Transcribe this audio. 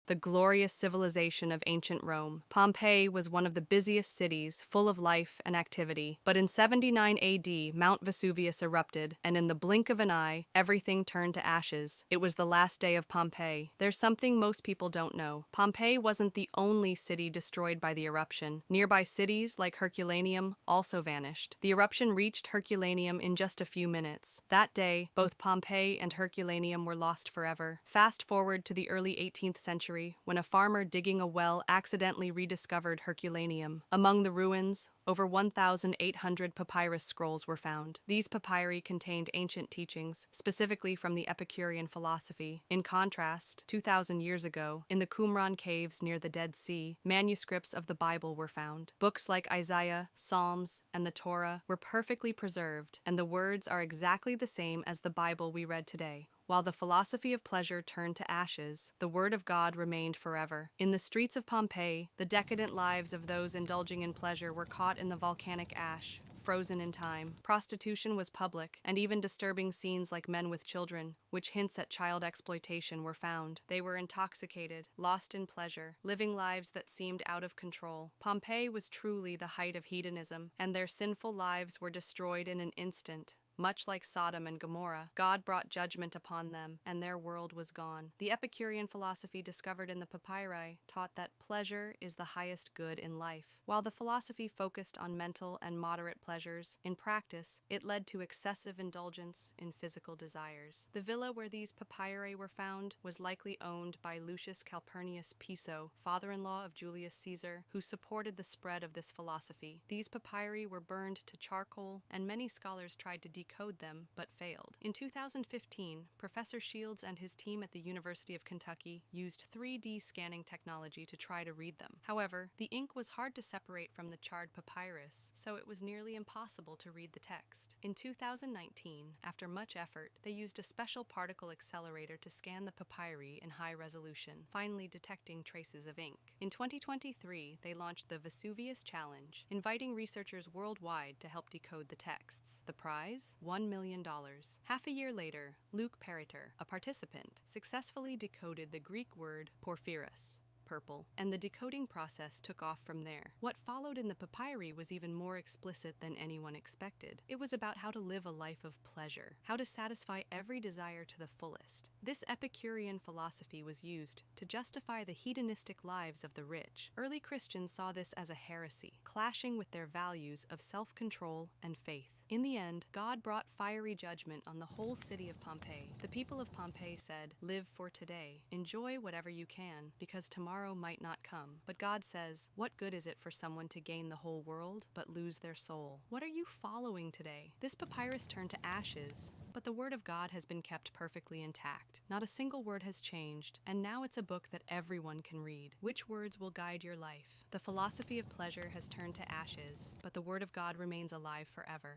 the glorious civilization of ancient Rome. Pompeii was one of the busiest cities, full of life and activity. But in 79 AD, Mount Vesuvius erupted, and in the blink of an eye, everything turned to ashes. It was the last day of Pompeii. There's something most people don't know. Pompeii wasn't the only city destroyed by the eruption. Nearby cities, like Herculaneum, also vanished. The eruption reached Herculaneum in just a few minutes. That day, both Pompeii and Herculaneum were lost forever. Fast forward to the early 18th century, when a farmer digging a well accidentally rediscovered Herculaneum. Among the ruins, over 1,800 papyrus scrolls were found. These papyri contained ancient teachings, specifically from the Epicurean philosophy. In contrast, 2,000 years ago, in the Qumran caves near the Dead Sea, manuscripts of the Bible were found. Books like Isaiah, Psalms, and the Torah were perfectly preserved, and the words are exactly the same as the Bible we read today. While the philosophy of pleasure turned to ashes, the word of God remained forever. In the streets of Pompeii, the decadent lives of those indulging in pleasure were caught in the volcanic ash, frozen in time. Prostitution was public, and even disturbing scenes like men with children, which hints at child exploitation, were found. They were intoxicated, lost in pleasure, living lives that seemed out of control. Pompeii was truly the height of hedonism, and their sinful lives were destroyed in an instant. Much like Sodom and Gomorrah, God brought judgment upon them, and their world was gone. The Epicurean philosophy discovered in the papyri taught that pleasure is the highest good in life. While the philosophy focused on mental and moderate pleasures, in practice, it led to excessive indulgence in physical desires. The villa where these papyri were found was likely owned by Lucius Calpurnius Piso, father-in-law of Julius Caesar, who supported the spread of this philosophy. These papyri were burned to charcoal, and many scholars tried to decode them, but failed. In 2015, Professor Shields and his team at the University of Kentucky used 3D scanning technology to try to read them. However, the ink was hard to separate from the charred papyrus, so it was nearly impossible to read the text. In 2019, after much effort, they used a special particle accelerator to scan the papyri in high resolution, finally detecting traces of ink. In 2023, they launched the Vesuvius Challenge, inviting researchers worldwide to help decode the texts. The prize? $1 million. Half a year later, Luke Perriter, a participant, successfully decoded the Greek word porphyros, purple, and the decoding process took off from there. What followed in the papyri was even more explicit than anyone expected. It was about how to live a life of pleasure, how to satisfy every desire to the fullest. This Epicurean philosophy was used to justify the hedonistic lives of the rich. Early Christians saw this as a heresy, clashing with their values of self-control and faith. In the end, God brought fiery judgment on the whole city of Pompeii. The people of Pompeii said, "Live for today. Enjoy whatever you can, because tomorrow might not come." But God says, what good is it for someone to gain the whole world, but lose their soul? What are you following today? This papyrus turned to ashes, but the word of God has been kept perfectly intact. Not a single word has changed, and now it's a book that everyone can read. Which words will guide your life? The philosophy of pleasure has turned to ashes, but the word of God remains alive forever.